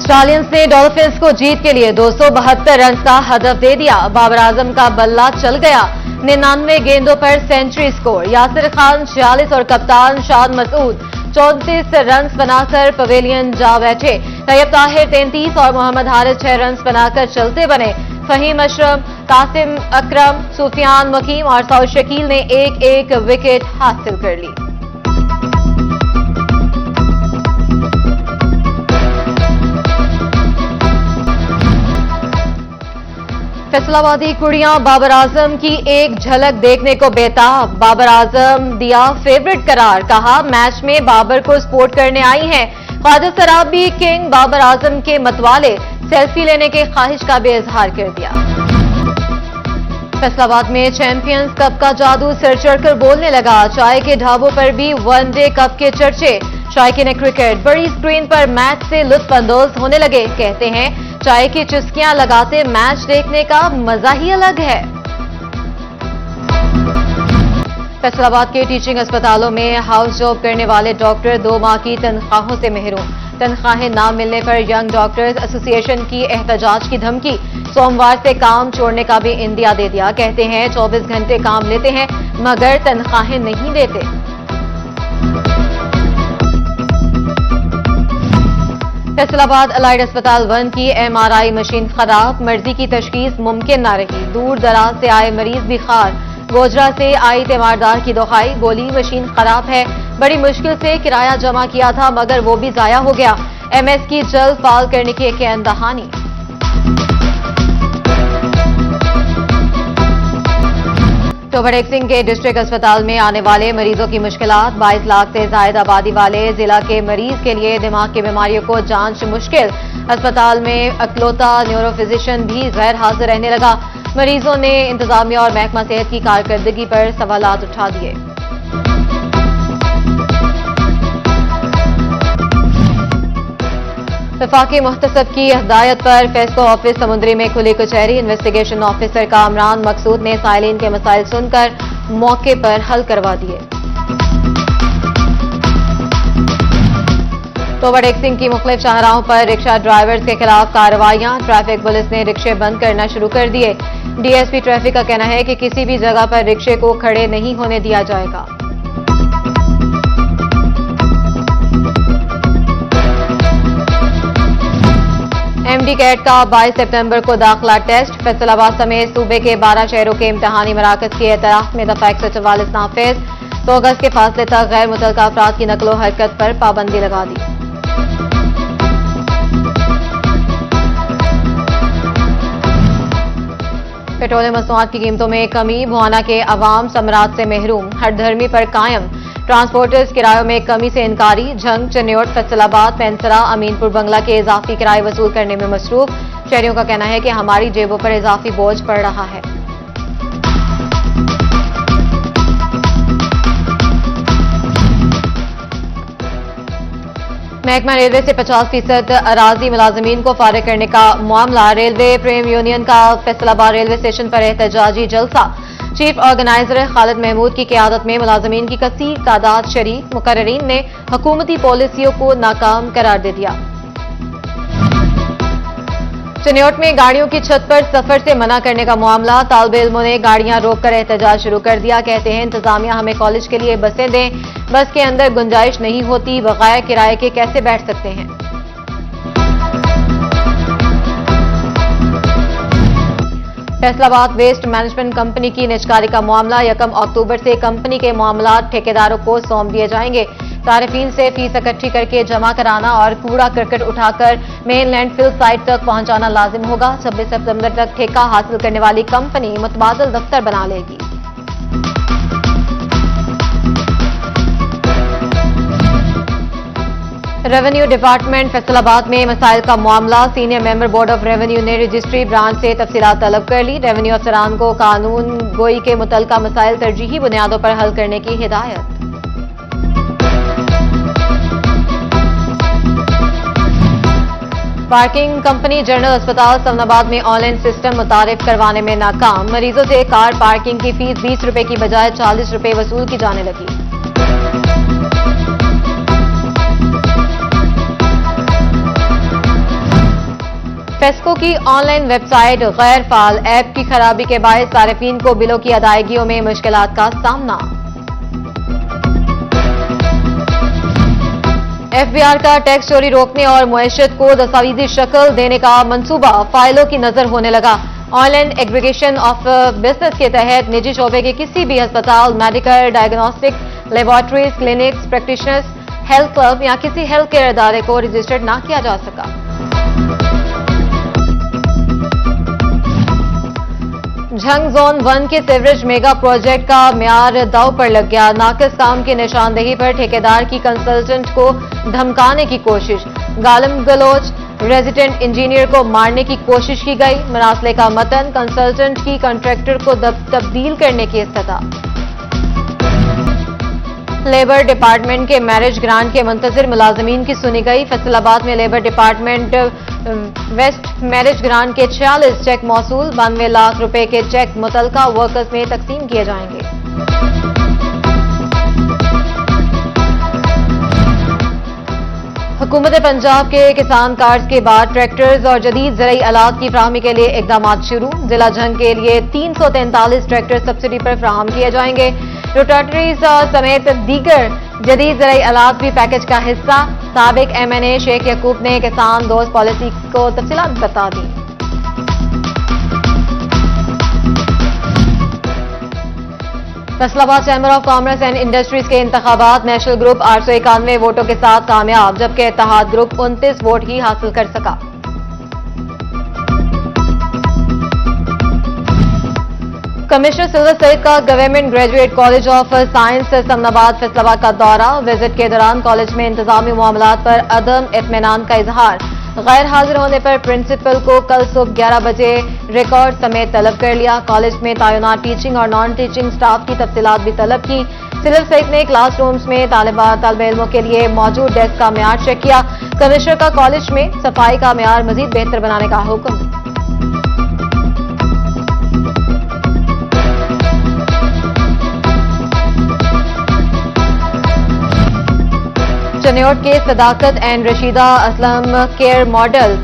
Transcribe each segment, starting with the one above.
Stallions ने dolphins को जीत के लिए 272 रन का हदफ दे दिया। बाबर आजम का बल्ला चल गया। 99 गेंदों पर सेंचुरी स्कोर। यासिर खान 46 और कप्तान शाद मसूद 34 रन बनाकर पवेलियन जा बैठे। तैयब ताहिर 33 और मोहम्मद हारिस 6 रन बनाकर चलते बने। फहीम अशरफ, कासिम अकरम, सुफियान मकीम और सऊद शकील ने एक एक विकेट हासिल कर ली। फैसलाबादी कुड़ियां बाबर आजम की एक झलक देखने को बेताब। बाबर आजम दिया फेवरेट करार। कहा मैच में बाबर को सपोर्ट करने आई हैं। ख्वाजा सराबी किंग बाबर आजम के मतवाले। सेल्फी लेने के ख्वाहिश का भी इजहार कर दिया। फैसलाबाद में चैंपियंस कप का जादू सिर चढ़कर बोलने लगा। चाय के ढाबों पर भी वनडे कप के चर्चे। शायकीन क्रिकेट बड़ी स्क्रीन पर मैच से लुत्फअंदोज होने लगे। कहते हैं चाय की चुस्कियां लगाते मैच देखने का मजा ही अलग है। फैसलाबाद के टीचिंग अस्पतालों में हाउस जॉब करने वाले डॉक्टर 2 माह की तनख्वाहों से महरूम। तनख्वाहें न मिलने पर यंग डॉक्टर्स एसोसिएशन की एहतजाज की धमकी। सोमवार से काम छोड़ने का भी इंदिया दे दिया। कहते हैं 24 घंटे काम लेते हैं मगर तनख्वाहें नहीं देते। फैसलाबाद अलाइड अस्पताल 1 की MRI मशीन खराब। मर्जी की तशखीस मुमकिन न रही। दूर दराज से आए मरीज भी खार। गोजरा से आई तीमारदार की दुहाई। बोली मशीन खराब है। बड़ी मुश्किल से किराया जमा किया था मगर वो भी जाया हो गया। MS की जल्द फाल करने की एक दहानी। टोबड़ेक सिंह के डिस्ट्रिक्ट अस्पताल में आने वाले मरीजों की मुश्किलात। 22 लाख से ज्यादा आबादी वाले जिला के मरीज के लिए दिमाग की बीमारियों को जांच मुश्किल। अस्पताल में अकलौता न्यूरो फिजिशियन भी गैर हाजिर रहने लगा। मरीजों ने इंतजामिया और महकमा सेहत की कारकर्दगी पर सवालात उठा दिए। वफाकी मुहतसब की हदायत पर फेस्को ऑफिस समुद्री में खुली कचहरी। इन्वेस्टिगेशन ऑफिसर कामरान मकसूद ने साइलिन के मसाइल सुनकर मौके पर हल करवा दिए। टोबड़ेक सिंह की मुख्तलिफ शाहराहों पर रिक्शा ड्राइवर्स के खिलाफ कार्रवाइयां। ट्रैफिक पुलिस ने रिक्शे बंद करना शुरू कर दिए। DSP ट्रैफिक का कहना है कि किसी भी जगह पर रिक्शे को खड़े नहीं होने दिया जाएगा। MD कैट का 22 सितंबर को दाखिला टेस्ट। फैसलाबाद समेत सूबे के 12 शहरों के इम्तहानी मराकज के एतराफ में दफा 144 नाफिज। 2 अगस्त के फासले तक गैर मुतल्लका अफराद की नकलो हरकत पर पाबंदी लगा दी। पेट्रोलियम मसनूआत की कीमतों में कमी। भुआना के अवाम समरात से महरूम। हरधर्मी पर कायम। ट्रांसपोर्टर्स किरायों में कमी से इनकारी। झंग, चन्योट, फैसलाबाद, पेंसरा, अमीनपुर बंगला के इजाफी किराए वसूल करने में मसरूफ। शहरियों का कहना है कि हमारी जेबों पर इजाफी बोझ पड़ रहा है। महकमा रेलवे से 50% अराजी मुलाजमीन को फारिग करने का मामला। रेलवे प्रेम यूनियन का फैसलाबाद रेलवे स्टेशन पर एहतजाजी जलसा। चीफ ऑर्गेनाइजर खालिद महमूद की क़यादत में मुलाजमीन की कसीर तादाद शरीक। मुकर्ररीन ने हुकूमती पॉलिसियों को नाकाम करार दे दिया। चन्योट में गाड़ियों की छत पर सफर से मना करने का मामला। तालिबे इल्मों ने गाड़ियां रोककर एहतजाज शुरू कर दिया। कहते हैं इंतजामिया हमें कॉलेज के लिए बसें दें। बस के अंदर गुंजाइश नहीं होती। बगैर किराए के कैसे बैठ सकते हैं। फैसलाबाद वेस्ट मैनेजमेंट कंपनी की निजकारी का मामला। 1 अक्टूबर से कंपनी के मामला ठेकेदारों को सौंप दिए जाएंगे। तारिफीन से फीस इकट्ठी करके जमा कराना और कूड़ा करकट उठाकर मेन लैंडफिल साइट तक पहुंचाना लाजिम होगा। 26 सितंबर तक ठेका हासिल करने वाली कंपनी मुतबादल दफ्तर बना लेगी। रेवेन्यू डिपार्टमेंट फैसलाबाद में मसाइल का मामला। Senior member board of revenue ने रजिस्ट्री ब्रांच से तफसीलात तलब कर ली। रेवेन्यू अफसरान को कानून गोई के मुतल्लिका मसाइल तरजीही बुनियादों पर हल करने की हिदायत। पार्किंग कंपनी जनरल अस्पताल सवनाबाद में ऑनलाइन सिस्टम मुतारिफ करवाने में नाकाम। मरीजों से कार पार्किंग की फीस 20 रुपए की बजाय 40 रुपए वसूल की जाने लगी। फेस्को की ऑनलाइन वेबसाइट गैर फाल, ऐप की खराबी के बायस सारिफीन को बिलों की अदायगियों में मुश्किलात का सामना। एफबीआर का टैक्स चोरी रोकने और मुआशरत को दस्तावेजी शक्ल देने का मंसूबा फाइलों की नजर होने लगा। ऑनलाइन एग्रीगेशन ऑफ बिजनेस के तहत निजी शोबे के किसी भी अस्पताल, medical, diagnostic laboratories, clinics, practitioners, health club या किसी हेल्थ केयर इदारे को रजिस्टर्ड ना किया जा सका। झंग जोन 1 के सीवरेज मेगा प्रोजेक्ट का म्यार दांव पर लग गया। नाकिस काम की निशानदेही पर ठेकेदार की कंसल्टेंट को धमकाने की कोशिश, गालम गलोच, रेजिडेंट इंजीनियर को मारने की कोशिश की गई। मरासले का मतन, कंसल्टेंट की कॉन्ट्रैक्टर को तब्दील करने की इस्तदा। लेबर डिपार्टमेंट के मैरिज ग्रांट के मुंतजिर मुलाजमीन की सुनी गई। फैसलाबाद में labour department west marriage grant के 46 चेक मौसूल, 92 लाख रुपए के चेक मुतलका वर्कर्स में तकसीम किए जाएंगे। हुकूमत पंजाब के किसान कार्ड्स के बाद ट्रैक्टर्स और जदीद ज़राई आलात की फराहमी के लिए इकदाम शुरू। जिला झंग के लिए 343 ट्रैक्टर सब्सिडी पर फराहम किए जाएंगे। रोटाटरीज समेत दीगर जदीद ज़राई आलात भी पैकेज का हिस्सा। साबिक MNA शेख यकूब ने किसान दोस्त पॉलिसी को तफसीलात बता दी। Faisalabad chamber of commerce and industries के इंतखाबात नेशनल ग्रुप 891 वोटों के साथ कामयाब, जबकि इत्तेहाद ग्रुप 29 वोट ही हासिल कर सका। कमिश्नर सिल्वर सईद का government graduate college of science Samanabad Faisalabad का दौरा। विजिट के दौरान कॉलेज में इंतजामी मामलात पर अदम इत्मीनान का इजहार। गैर हाजिर होने पर प्रिंसिपल को कल सुबह 11 बजे रिकॉर्ड समेत तलब कर लिया। कॉलेज में तैनात टीचिंग और नॉन टीचिंग स्टाफ की तफसीलात भी तलब की। सिल्वर सईद ने क्लासरूम्स में तालिब इल्मों के लिए मौजूद डेस्क का म्यार चेक किया। कमिश्नर का कॉलेज में सफाई का म्यार मजीद बेहतर बनाने का हुक्म। चनियोट के Sadaqat and Rashida Aslam care model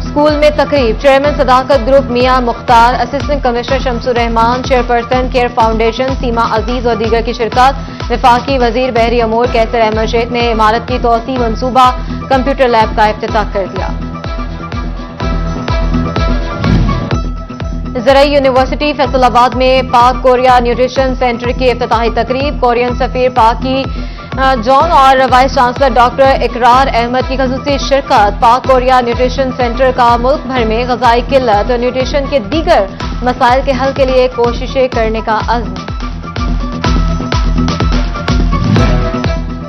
school में तकरीब। Chairman Sadaqat group Mian Mukhtar, assistant commissioner Shamsur Rahman, chairperson care foundation Seema Aziz और दीगर की शिरकत। वफाकी वजीर बहरी अमूर कैसर अहमद शेख ने इमारत की तोसी मंसूबा कंप्यूटर लैब का इफ्तिताह कर दिया। ज़राई यूनिवर्सिटी फैसलाबाद में पाक कोरिया न्यूट्रिशन सेंटर की इफ्तिताही तकरीब। कोरियन सफीर पाक की जॉन और वाइस चांसलर डॉक्टर इकरार अहमद की खसूसी शिरकत। पाक कोरिया न्यूट्रिशन सेंटर का मुल्क भर में ग़िज़ाई किल्लत और न्यूट्रिशन के दीगर मसाइल के हल के लिए कोशिशें करने का अज़्म।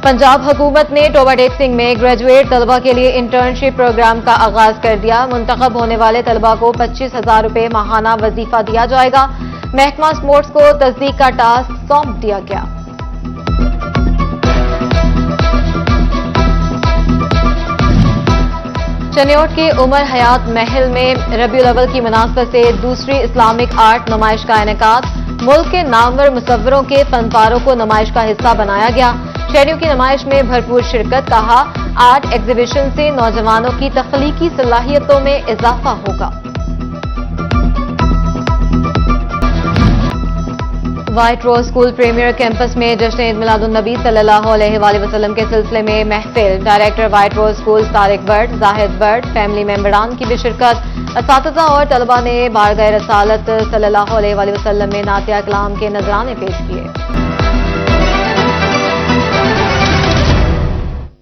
पंजाब हुकूमत ने टोबा टेक सिंह में ग्रेजुएट तलबा के लिए इंटर्नशिप प्रोग्राम का आगाज कर दिया। मुंतखब होने वाले तलबा को 25,000 रुपए माहाना वजीफा दिया जाएगा। महकमा स्पोर्ट्स को तस्दीक का टास्क सौंप दिया गया। चनियोट के उमर हयात महल में रबीउल अव्वल की मुनासबत से दूसरी इस्लामिक आर्ट नुमाइश का इनेकाद। मुल्क के नामवर मुसव्विरों के फनकारों को नुमाइश का हिस्सा बनाया गया। शहरियों की नुमाइश में भरपूर शिरकत। कहा, आर्ट एग्जीबिशन से नौजवानों की तख्लीकी सलाहियतों में इजाफा होगा। White rose school premiere campus में जश्न ईद मिलादुन्नबी सल्लल्लाहु अलैहि वसल्लम के सिलसिले में महफिल। Director white rose school Tariq Butt, Zahid Butt, family मेंबरान की भी शिरकत। असातिज़ा और तलबा ने बारगाह रसालत सल्लल्लाहु अलैहि वसल्लम में नातिया कलाम के नजराने पेश किए।